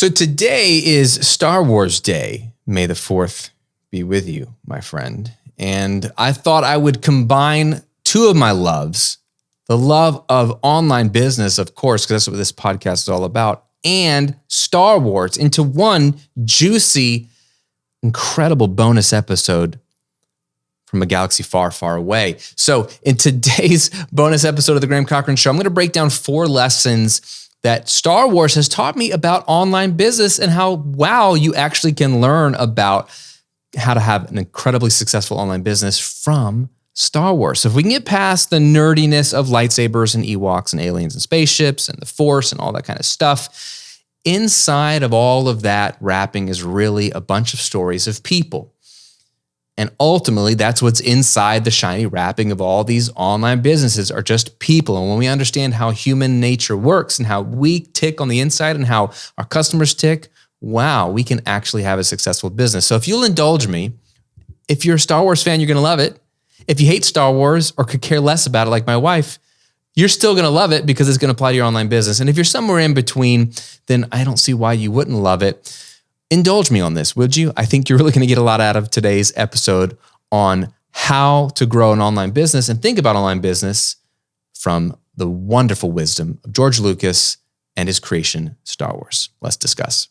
So today is Star Wars Day. May the 4th be with you, my friend. And I thought I would combine two of my loves, the love of online business, of course, because that's what this podcast is all about, and Star Wars into one juicy, incredible bonus episode from a galaxy far, far away. So in today's bonus episode of the Graham Cochrane Show, I'm going to break down 4 lessons that Star Wars has taught me about online business and how, wow, you actually can learn about how to have an incredibly successful online business from Star Wars. So if we can get past the nerdiness of lightsabers and ewoks and aliens and spaceships and the Force and all that kind of stuff, inside of all of that wrapping is really a bunch of stories of people. And ultimately, that's what's inside the shiny wrapping of all these online businesses are just people. And when we understand how human nature works and how we tick on the inside and how our customers tick, wow, we can actually have a successful business. So if you'll indulge me, if you're a Star Wars fan, you're going to love it. If you hate Star Wars or could care less about it like my wife, you're still going to love it because it's going to apply to your online business. And if you're somewhere in between, then I don't see why you wouldn't love it. Indulge me on this, would you? I think you're really going to get a lot out of today's episode on how to grow an online business and think about online business from the wonderful wisdom of George Lucas and his creation, Star Wars. Let's discuss.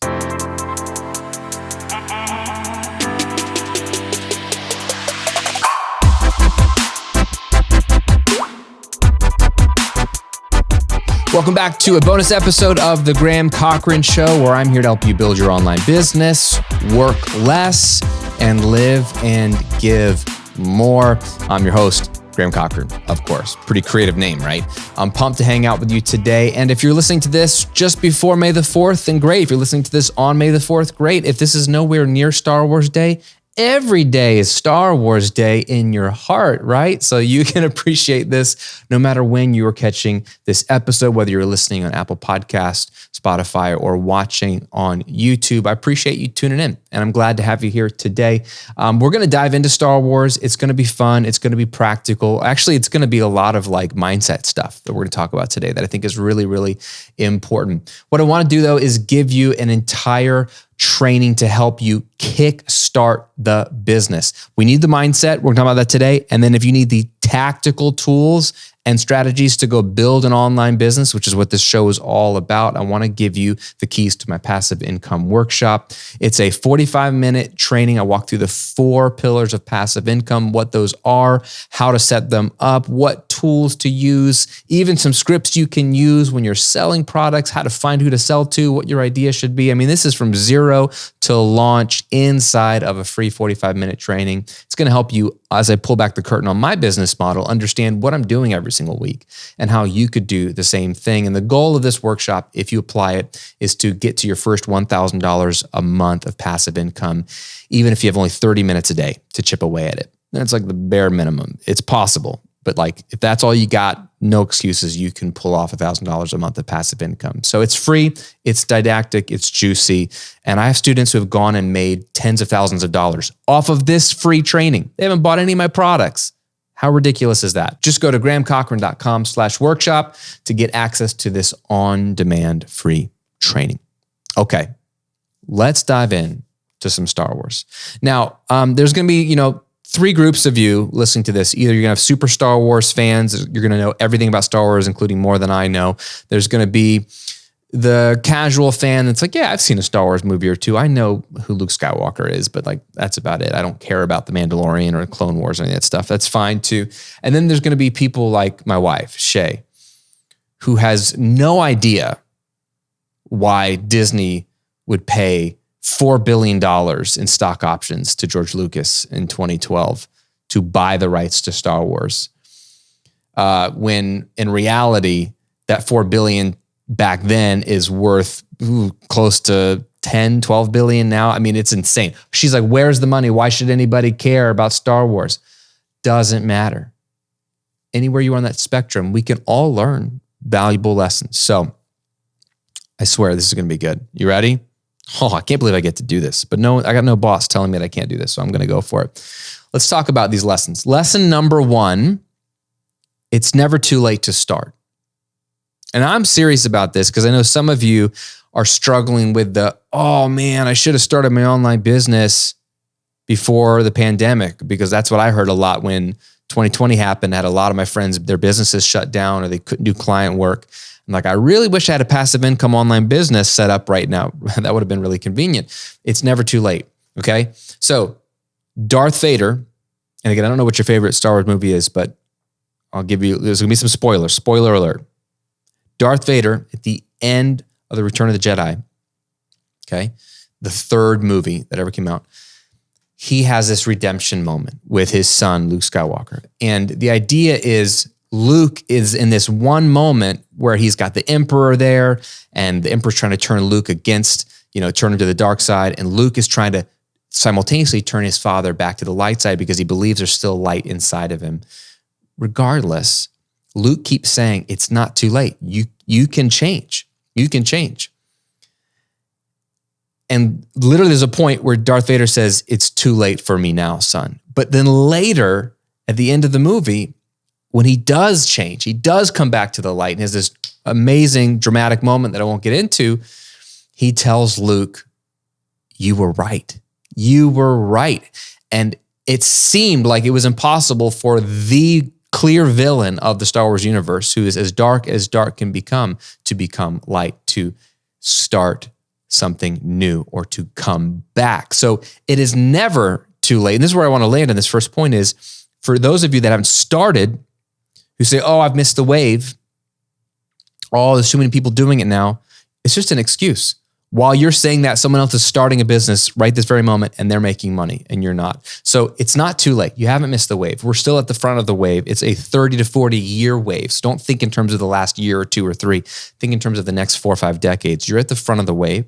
Welcome back to a bonus episode of The Graham Cochrane Show, where I'm here to help you build your online business, work less, and live and give more. I'm your host, Graham Cochrane, of course. Pretty creative name, right? I'm pumped to hang out with you today. And if you're listening to this just before May the 4th, then great. If you're listening to this on May the 4th, great. If this is nowhere near Star Wars Day, every day is Star Wars Day in your heart, right? So you can appreciate this no matter when you are catching this episode, whether you're listening on Apple Podcasts, Spotify, or watching on YouTube. I appreciate you tuning in, and I'm glad to have you here today. We're going to dive into Star Wars. It's going to be fun. It's going to be practical. Actually, it's going to be a lot of like mindset stuff that we're going to talk about today that I think is really, really important. What I want to do though is give you an entire training to help you kickstart the business. We need the mindset. We're going to talk about that today. And then if you need the tactical tools and strategies to go build an online business, which is what this show is all about, I want to give you the keys to my passive income workshop. It's a 45-minute training. I walk through the 4 pillars of passive income, what those are, how to set them up, what tools to use, even some scripts you can use when you're selling products, how to find who to sell to, what your idea should be. I mean, this is from zero to launch inside of a free 45-minute training. It's going to help you, as I pull back the curtain on my business model, understand what I'm doing every single week and how you could do the same thing. And the goal of this workshop, if you apply it, is to get to your first $1,000 a month of passive income, even if you have only 30 minutes a day to chip away at it. That's like the bare minimum. It's possible. But like, if that's all you got, no excuses. You can pull off $1,000 a month of passive income. So it's free, it's didactic, it's juicy. And I have students who have gone and made tens of thousands of dollars off of this free training. They haven't bought any of my products. How ridiculous is that? Just go to grahamcochrane.com/workshop to get access to this on-demand free training. Okay, let's dive in to some Star Wars. Now, there's going to be, 3 groups of you listening to this. Either you're going to have super Star Wars fans, you're going to know everything about Star Wars, including more than I know. There's going to be the casual fan that's like, yeah, I've seen a Star Wars movie or 2. I know who Luke Skywalker is, but like, that's about it. I don't care about The Mandalorian or Clone Wars or any of that stuff. That's fine too. And then there's going to be people like my wife, Shay, who has no idea why Disney would pay $4 billion in stock options to George Lucas in 2012 to buy the rights to Star Wars. When in reality, that $4 billion back then is worth close to 10, 12 billion now. I mean, it's insane. She's like, where's the money? Why should anybody care about Star Wars? Doesn't matter. Anywhere you are on that spectrum, we can all learn valuable lessons. So I swear this is going to be good. You ready? Oh, I can't believe I get to do this, but no, I got no boss telling me that I can't do this, so I'm going to go for it. Let's talk about these lessons. Lesson number 1, it's never too late to start. And I'm serious about this because I know some of you are struggling with oh man, I should have started my online business before the pandemic, because that's what I heard a lot when 2020 happened. I had a lot of my friends, their businesses shut down or they couldn't do client work. I'm like, I really wish I had a passive income online business set up right now. That would have been really convenient. It's never too late. Okay. So Darth Vader, and again, I don't know what your favorite Star Wars movie is, but I'll give you, there's going to be some spoilers. Spoiler alert. Darth Vader at the end of the Return of the Jedi, okay, the third movie that ever came out, he has this redemption moment with his son, Luke Skywalker. And the idea is Luke is in this one moment where he's got the Emperor there, and the Emperor's trying to turn Luke against, turn him to the dark side. And Luke is trying to simultaneously turn his father back to the light side because he believes there's still light inside of him. Regardless, Luke keeps saying, it's not too late. You can change. You can change. And literally there's a point where Darth Vader says, it's too late for me now, son. But then later, at the end of the movie, when he does change, he does come back to the light and has this amazing dramatic moment that I won't get into. He tells Luke, you were right. You were right. And it seemed like it was impossible for the clear villain of the Star Wars universe, who is as dark can become, to become light, to start something new or to come back. So it is never too late. And this is where I want to land on this first point is, for those of you that haven't started, who say, oh, I've missed the wave. Oh, there's too many people doing it now. It's just an excuse. While you're saying that, someone else is starting a business right this very moment and they're making money and you're not. So it's not too late. You haven't missed the wave. We're still at the front of the wave. It's a 30 to 40 year wave. So don't think in terms of the last year or two or three. Think in terms of the next 4 or 5 decades. You're at the front of the wave.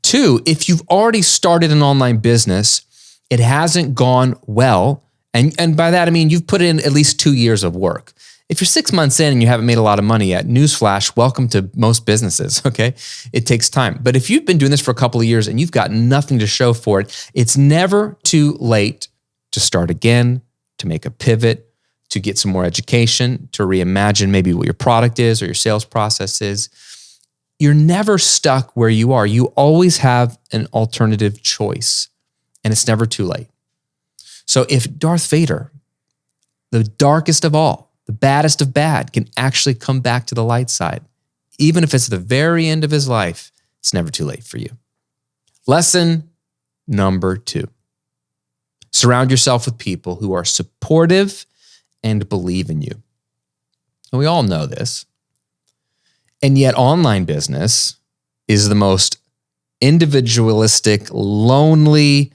2, if you've already started an online business, it hasn't gone well. And by that, I mean, you've put in at least 2 years of work. If you're 6 months in and you haven't made a lot of money yet, newsflash, welcome to most businesses, okay? It takes time. But if you've been doing this for a couple of years and you've got nothing to show for it, it's never too late to start again, to make a pivot, to get some more education, to reimagine maybe what your product is or your sales process is. You're never stuck where you are. You always have an alternative choice, and it's never too late. So if Darth Vader, the darkest of all, the baddest of bad, can actually come back to the light side, even if it's the very end of his life, it's never too late for you. Lesson number 2. Surround yourself with people who are supportive and believe in you. And we all know this. And yet online business is the most individualistic, lonely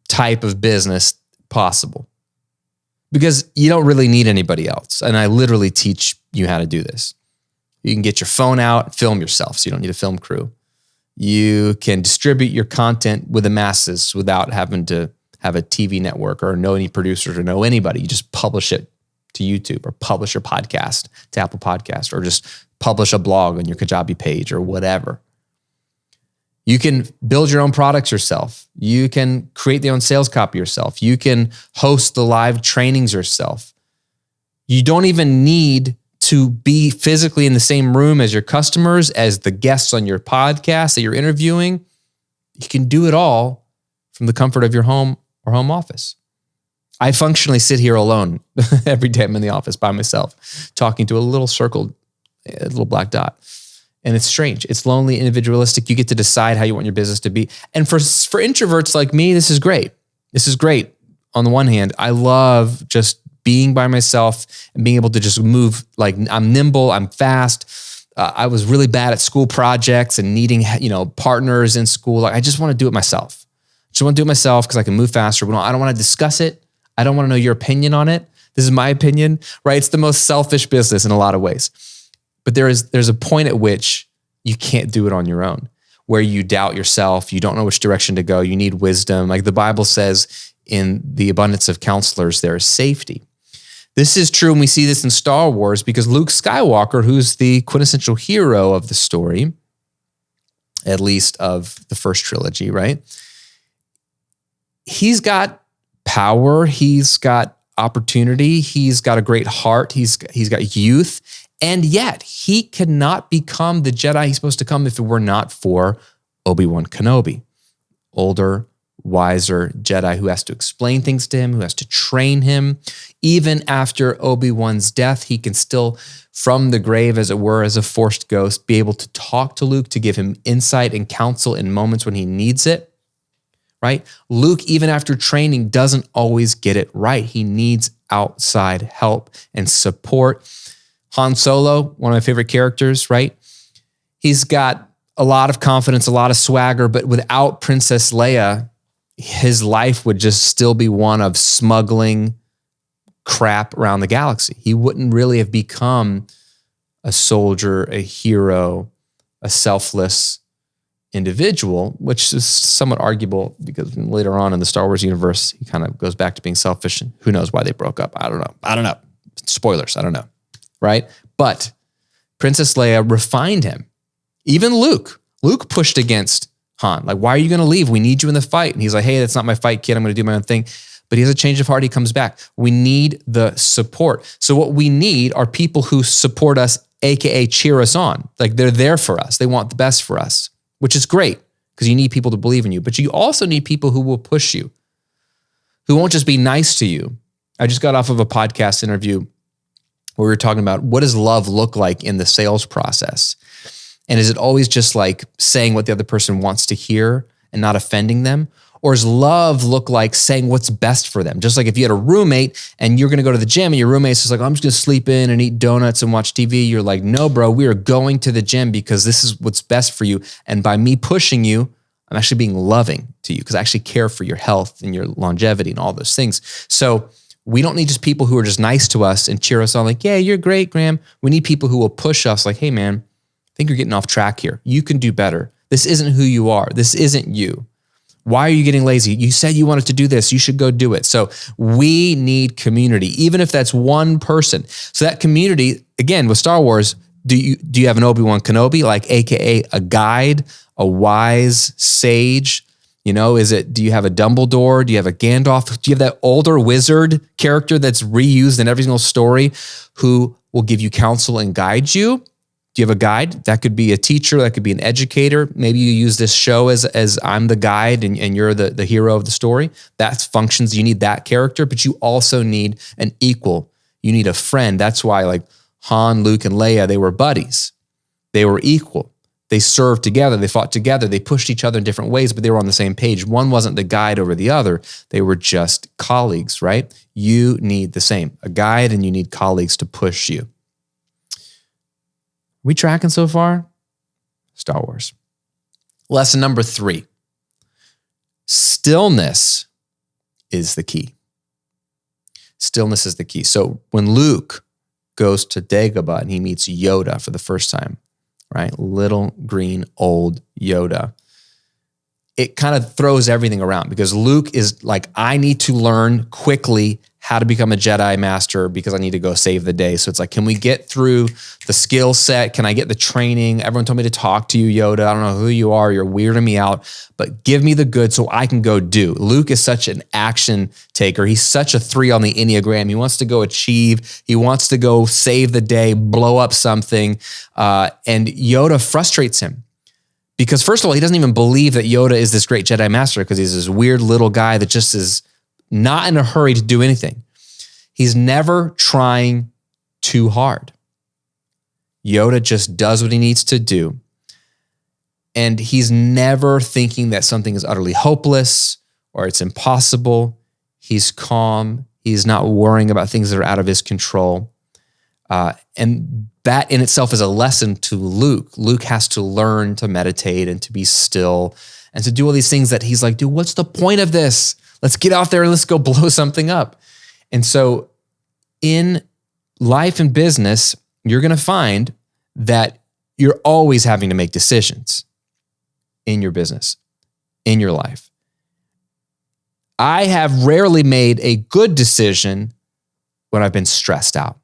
type of business possible. Because you don't really need anybody else. And I literally teach you how to do this. You can get your phone out, film yourself, so you don't need a film crew. You can distribute your content with the masses without having to have a TV network or know any producers or know anybody. You just publish it to YouTube or publish your podcast to Apple Podcast or just publish a blog on your Kajabi page or whatever. You can build your own products yourself. You can create the own sales copy yourself. You can host the live trainings yourself. You don't even need to be physically in the same room as your customers, as the guests on your podcast that you're interviewing. You can do it all from the comfort of your home or home office. I functionally sit here alone every day. I'm in the office by myself, talking to a little black dot. And it's strange. It's lonely, individualistic. You get to decide how you want your business to be. And for introverts like me, this is great. This is great. On the one hand, I love just being by myself and being able to just move. Like, I'm nimble, I'm fast. I was really bad at school projects and needing, partners in school. Like, I just want to do it myself. I just want to do it myself because I can move faster. I don't want to discuss it. I don't want to know your opinion on it. This is my opinion, right? It's the most selfish business in a lot of ways. But there's a point at which you can't do it on your own, where you doubt yourself. You don't know which direction to go. You need wisdom. Like the Bible says, in the abundance of counselors, there is safety. This is true, and we see this in Star Wars because Luke Skywalker, who's the quintessential hero of the story, at least of the first trilogy, right? He's got power. He's got opportunity. He's got a great heart. He's got youth. And yet, he cannot become the Jedi he's supposed to come if it were not for Obi-Wan Kenobi. Older, wiser Jedi who has to explain things to him, who has to train him. Even after Obi-Wan's death, he can still, from the grave, as it were, as a forced ghost, be able to talk to Luke, to give him insight and counsel in moments when he needs it, right? Luke, even after training, doesn't always get it right. He needs outside help and support. Han Solo, one of my favorite characters, right? He's got a lot of confidence, a lot of swagger, but without Princess Leia, his life would just still be one of smuggling crap around the galaxy. He wouldn't really have become a soldier, a hero, a selfless individual, which is somewhat arguable because later on in the Star Wars universe, he kind of goes back to being selfish, and who knows why they broke up. I don't know. Spoilers. I don't know. Right? But Princess Leia refined him. Even Luke pushed against Han. Like, why are you going to leave? We need you in the fight. And he's like, hey, that's not my fight, kid. I'm going to do my own thing. But he has a change of heart. He comes back. We need the support. So what we need are people who support us, AKA cheer us on. Like, they're there for us. They want the best for us, which is great because you need people to believe in you. But you also need people who will push you, who won't just be nice to you. I just got off of a podcast interview where we were talking about what does love look like in the sales process? And is it always just like saying what the other person wants to hear and not offending them? Or does love look like saying what's best for them? Just like if you had a roommate and you're going to go to the gym and your roommate's just like, I'm just going to sleep in and eat donuts and watch TV. You're like, no, bro, we are going to the gym because this is what's best for you. And by me pushing you, I'm actually being loving to you because I actually care for your health and your longevity and all those things. So we don't need just people who are just nice to us and cheer us on like, yeah, you're great, Graham. We need people who will push us like, hey, man, I think you're getting off track here. You can do better. This isn't who you are. This isn't you. Why are you getting lazy? You said you wanted to do this. You should go do it. So we need community, even if that's one person. So that community, again, with Star Wars, do you have an Obi-Wan Kenobi, like AKA a guide, a wise sage? You know, do you have a Dumbledore? Do you have a Gandalf? Do you have that older wizard character that's reused in every single story who will give you counsel and guide you? Do you have a guide? That could be a teacher. That could be an educator. Maybe you use this show as I'm the guide and you're the hero of the story. That functions. You need that character, but you also need an equal. You need a friend. That's why like Han, Luke, and Leia, they were buddies. They were equal. They served together. They fought together. They pushed each other in different ways, but they were on the same page. One wasn't the guide over the other. They were just colleagues, right? You need the same, a guide, and you need colleagues to push you. We tracking so far? Star Wars. Lesson number 3. Stillness is the key. Stillness is the key. So when Luke goes to Dagobah and he meets Yoda for the first time, right? Little green old Yoda. It kind of throws everything around because Luke is like, I need to learn quickly how to become a Jedi master because I need to go save the day. So it's like, can we get through the skill set? Can I get the training? Everyone told me to talk to you, Yoda. I don't know who you are. You're weirding me out, but give me the good so I can go do. Luke is such an action taker. He's such a 3 on the Enneagram. He wants to go achieve. He wants to go save the day, blow up something. And Yoda frustrates him. Because first of all, he doesn't even believe that Yoda is this great Jedi master because he's this weird little guy that just is not in a hurry to do anything. He's never trying too hard. Yoda just does what he needs to do. And he's never thinking that something is utterly hopeless or it's impossible. He's calm. He's not worrying about things that are out of his control. And that in itself is a lesson to Luke. Luke has to learn to meditate and to be still and to do all these things that he's like, dude, what's the point of this? Let's get out there and let's go blow something up. And so in life and business, you're going to find that you're always having to make decisions in your business, in your life. I have rarely made a good decision when I've been stressed out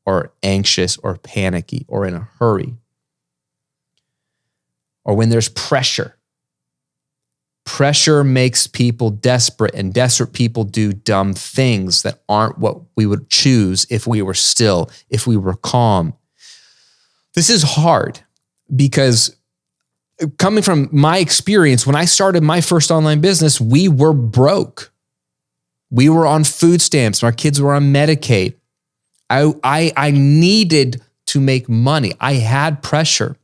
or anxious or panicky or in a hurry or when there's pressure. Pressure makes people desperate, and desperate people do dumb things that aren't what we would choose if we were still, if we were calm. This is hard because coming from my experience, when I started my first online business, we were broke. We were on food stamps. Our kids were on Medicaid. I needed to make money. I had pressure.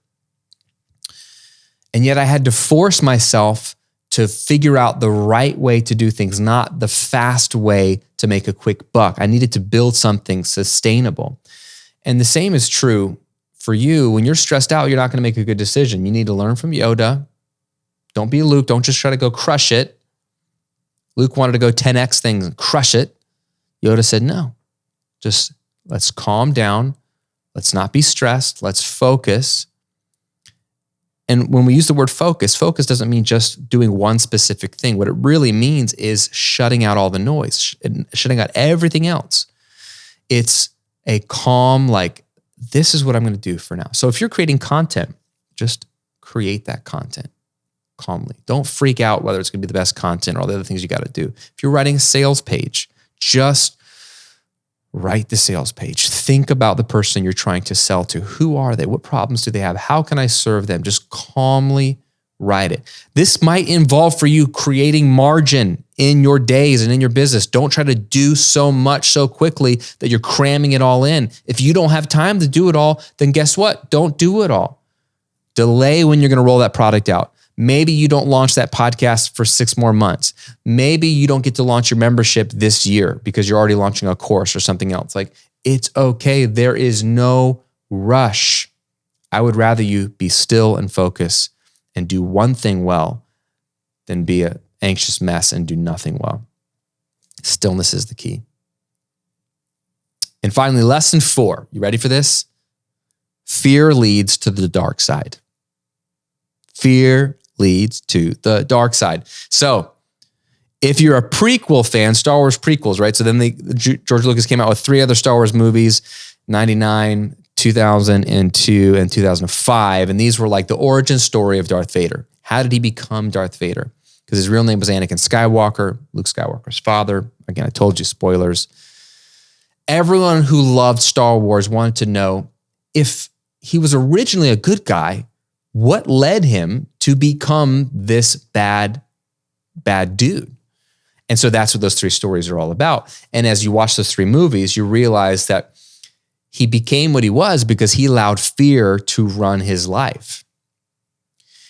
And yet I had to force myself to figure out the right way to do things, not the fast way to make a quick buck. I needed to build something sustainable. And the same is true for you. When you're stressed out, you're not going to make a good decision. You need to learn from Yoda. Don't be Luke. Don't just try to go crush it. Luke wanted to go 10x things and crush it. Yoda said, no, just let's calm down. Let's not be stressed. Let's focus. And when we use the word focus doesn't mean just doing one specific thing. What it really means is shutting out all the noise, shutting out everything else. It's a calm, like, this is what I'm going to do for now. So if you're creating content, just create that content calmly. Don't freak out whether it's going to be the best content or all the other things you got to do. If you're writing a sales page, just write the sales page. Think about the person you're trying to sell to. Who are they? What problems do they have? How can I serve them? Just calmly write it. This might involve for you creating margin in your days and in your business. Don't try to do so much so quickly that you're cramming it all in. If you don't have time to do it all, then guess what? Don't do it all. Delay when you're going to roll that product out. Maybe you don't launch that podcast for 6 more months. Maybe you don't get to launch your membership this year because you're already launching a course or something else. Like, it's okay. There is no rush. I would rather you be still and focus and do one thing well than be an anxious mess and do nothing well. Stillness is the key. And finally, lesson 4. You ready for this? Fear leads to the dark side. Fear leads to the dark side. So if you're a prequel fan, Star Wars prequels, right? So then George Lucas came out with 3 other Star Wars movies, 99, 2002, and 2005. And these were like the origin story of Darth Vader. How did he become Darth Vader? Because his real name was Anakin Skywalker, Luke Skywalker's father. Again, I told you, spoilers. Everyone who loved Star Wars wanted to know if he was originally a good guy, what led him to become this bad dude? And so that's what those 3 stories are all about. And as you watch those 3 movies, you realize that he became what he was because he allowed fear to run his life.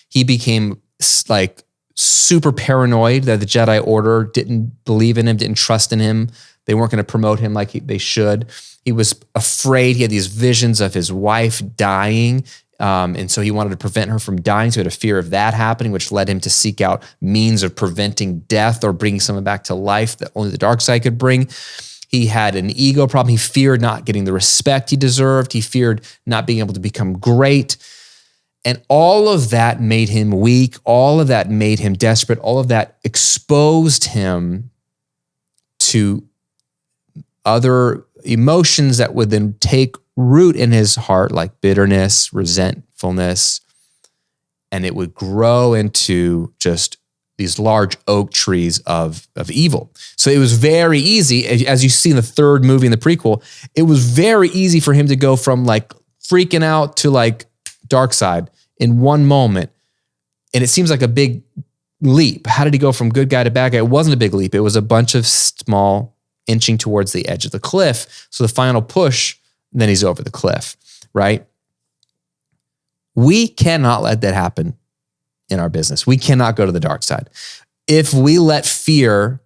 He became like super paranoid that the Jedi Order didn't believe in him, didn't trust in him. They weren't going to promote him like they should. He was afraid. He had these visions of his wife dying. And so he wanted to prevent her from dying. So he had a fear of that happening, which led him to seek out means of preventing death or bringing someone back to life that only the dark side could bring. He had an ego problem. He feared not getting the respect he deserved. He feared not being able to become great. And all of that made him weak. All of that made him desperate. All of that exposed him to other emotions that would then take root in his heart, like bitterness, resentfulness, and it would grow into just these large oak trees of evil. So it was very easy, as you see in the 3rd movie in the prequel, it was very easy for him to go from like freaking out to like dark side in one moment. And it seems like a big leap. How did he go from good guy to bad guy? It wasn't a big leap. It was a bunch of small inching towards the edge of the cliff. So the final push, then he's over the cliff, right? We cannot let that happen in our business. We cannot go to the dark side. If we let fear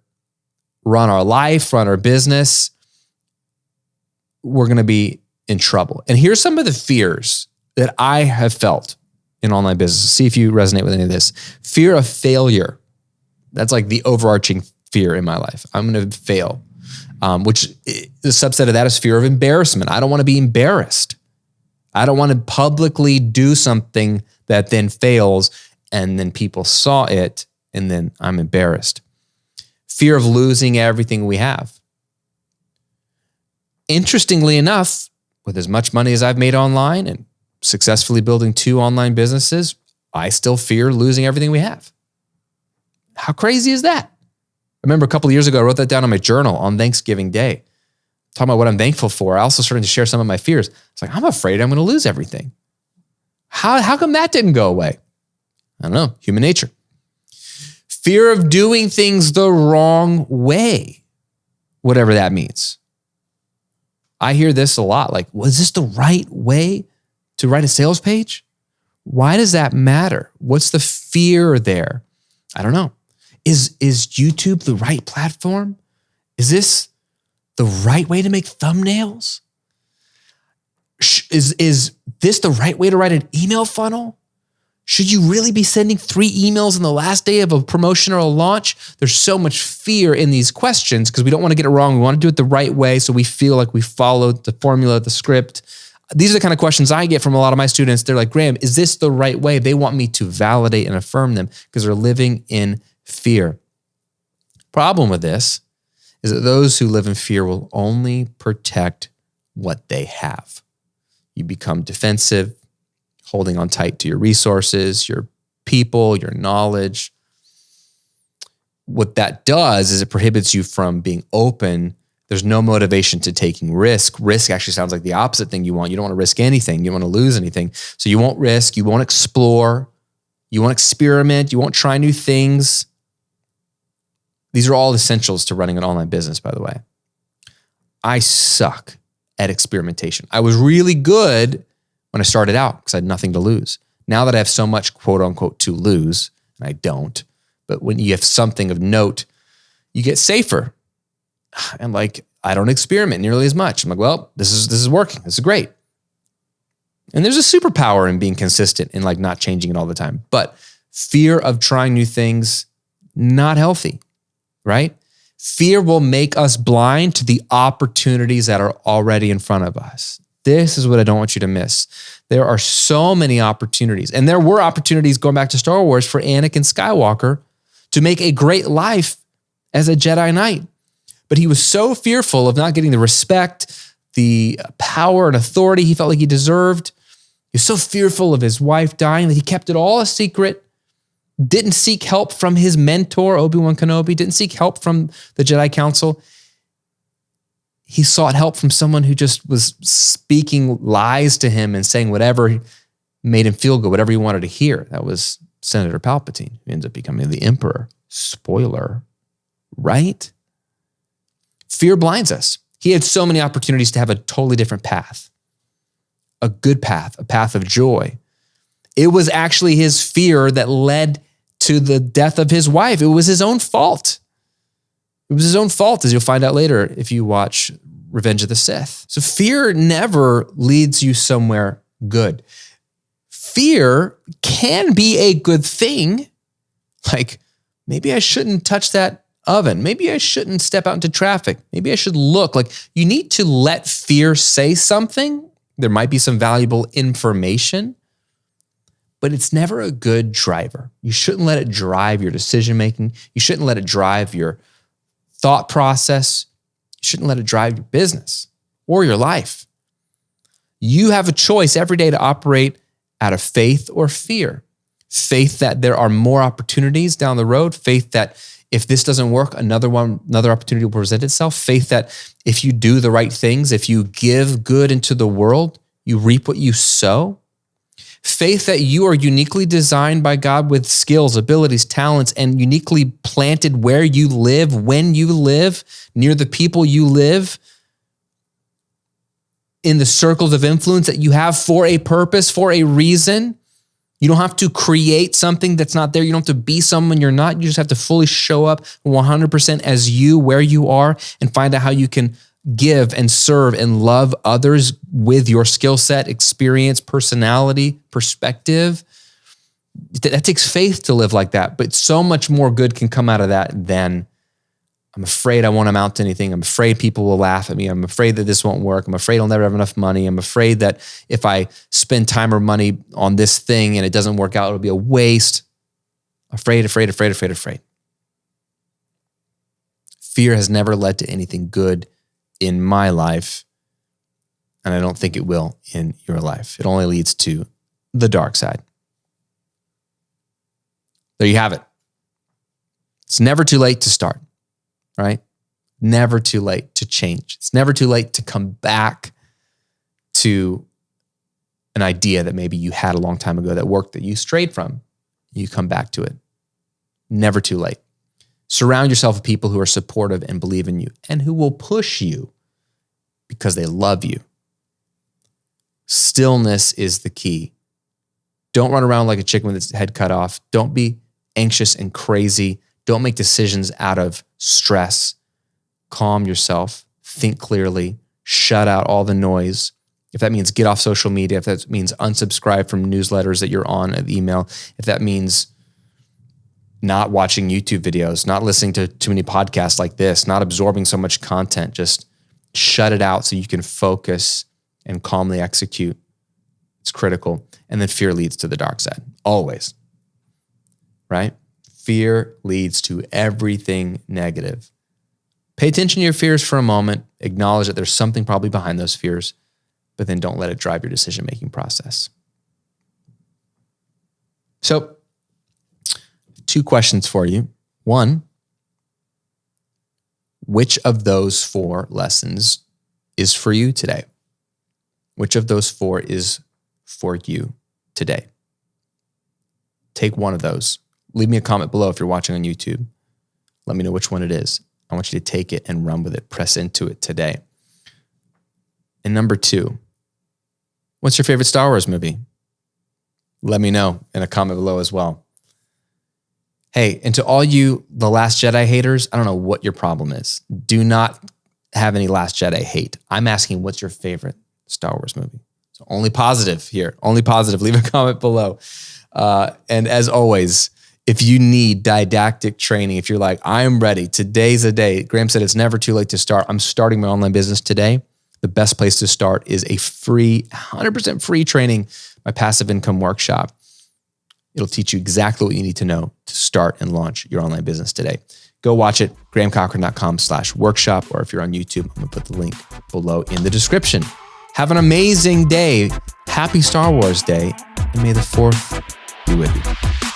run our life, run our business, we're going to be in trouble. And here's some of the fears that I have felt in online business. See if you resonate with any of this. Fear of failure. That's like the overarching fear in my life. I'm going to fail. Which the subset of that is fear of embarrassment. I don't want to be embarrassed. I don't want to publicly do something that then fails and then people saw it and then I'm embarrassed. Fear of losing everything we have. Interestingly enough, with as much money as I've made online and successfully building 2 online businesses, I still fear losing everything we have. How crazy is that? I remember a couple of years ago, I wrote that down on my journal on Thanksgiving Day, talking about what I'm thankful for. I also started to share some of my fears. It's like, I'm afraid I'm going to lose everything. How come that didn't go away? I don't know, human nature. Fear of doing things the wrong way, whatever that means. I hear this a lot, like, was this the right way to write a sales page? Why does that matter? What's the fear there? I don't know. Is YouTube the right platform? Is this the right way to make thumbnails? Is this the right way to write an email funnel? Should you really be sending 3 emails on the last day of a promotion or a launch? There's so much fear in these questions because we don't want to get it wrong. We want to do it the right way so we feel like we followed the formula, the script. These are the kind of questions I get from a lot of my students. They're like, Graham, is this the right way? They want me to validate and affirm them because they're living in fear. Problem with this is that those who live in fear will only protect what they have. You become defensive, holding on tight to your resources, your people, your knowledge. What that does is it prohibits you from being open. There's no motivation to taking risk. Risk actually sounds like the opposite thing you want. You don't want to risk anything. You don't want to lose anything. So you won't risk. You won't explore. You won't experiment. You won't try new things. These are all essentials to running an online business, by the way. I suck at experimentation. I was really good when I started out because I had nothing to lose. Now that I have so much quote unquote to lose, and I don't, but when you have something of note, you get safer. And like, I don't experiment nearly as much. I'm like, well, this is working. This is great. And there's a superpower in being consistent and like not changing it all the time. But fear of trying new things, not healthy, right? Fear will make us blind to the opportunities that are already in front of us. This is what I don't want you to miss. There are so many opportunities. And there were opportunities going back to Star Wars for Anakin Skywalker to make a great life as a Jedi Knight. But he was so fearful of not getting the respect, the power and authority he felt like he deserved. He was so fearful of his wife dying that he kept it all a secret, didn't seek help from his mentor, Obi-Wan Kenobi, didn't seek help from the Jedi Council. He sought help from someone who just was speaking lies to him and saying whatever made him feel good, whatever he wanted to hear. That was Senator Palpatine, who ends up becoming the Emperor. Spoiler, right? Fear blinds us. He had so many opportunities to have a totally different path, a good path, a path of joy. It was actually his fear that led to the death of his wife. It was his own fault. It was his own fault, as you'll find out later if you watch Revenge of the Sith. So fear never leads you somewhere good. Fear can be a good thing. Like, maybe I shouldn't touch that oven. Maybe I shouldn't step out into traffic. Maybe I should look. Like, you need to let fear say something. There might be some valuable information, but it's never a good driver. You shouldn't let it drive your decision-making. You shouldn't let it drive your thought process. You shouldn't let it drive your business or your life. You have a choice every day to operate out of faith or fear. Faith that there are more opportunities down the road. Faith that if this doesn't work, another opportunity will present itself. Faith that if you do the right things, if you give good into the world, you reap what you sow. Faith that you are uniquely designed by God with skills, abilities, talents, and uniquely planted where you live, when you live, near the people you live, in the circles of influence that you have for a purpose, for a reason. You don't have to create something that's not there. You don't have to be someone you're not. You just have to fully show up 100% as you, where you are, and find out how you can give and serve and love others with your skill set, experience, personality, perspective. That takes faith to live like that, but so much more good can come out of that than I'm afraid I won't amount to anything. I'm afraid people will laugh at me. I'm afraid that this won't work. I'm afraid I'll never have enough money. I'm afraid that if I spend time or money on this thing and it doesn't work out, it'll be a waste. Afraid. Fear has never led to anything good in my life, and I don't think it will in your life. It only leads to the dark side. There you have it. It's never too late to start, right? Never too late to change. It's never too late to come back to an idea that maybe you had a long time ago that worked that you strayed from, you come back to it. Never too late. Surround yourself with people who are supportive and believe in you and who will push you because they love you. Stillness is the key. Don't run around like a chicken with its head cut off. Don't be anxious and crazy. Don't make decisions out of stress. Calm yourself. Think clearly. Shut out all the noise. If that means get off social media, if that means unsubscribe from newsletters that you're on, an email, if that means not watching YouTube videos, not listening to too many podcasts like this, not absorbing so much content, just shut it out so you can focus and calmly execute. It's critical. And then fear leads to the dark side, always, right? Fear leads to everything negative. Pay attention to your fears for a moment, acknowledge that there's something probably behind those fears, but then don't let it drive your decision-making process. So, 2 questions for you. 1, which of those 4 lessons is for you today? Which of those 4 is for you today? Take one of those. Leave me a comment below if you're watching on YouTube. Let me know which one it is. I want you to take it and run with it. Press into it today. And number 2, what's your favorite Star Wars movie? Let me know in a comment below as well. Hey, and to all you The Last Jedi haters, I don't know what your problem is. Do not have any Last Jedi hate. I'm asking, what's your favorite Star Wars movie? So only positive here. Only positive. Leave a comment below. And as always, if you need didactic training, if you're like, I'm ready, today's a day. Graham said it's never too late to start. I'm starting my online business today. The best place to start is a free, 100% free training, my passive income workshop. It'll teach you exactly what you need to know to start and launch your online business today. Go watch it, grahamcochrane.com/workshop, or if you're on YouTube, I'm gonna put the link below in the description. Have an amazing day. Happy Star Wars Day, and may the 4th be with you.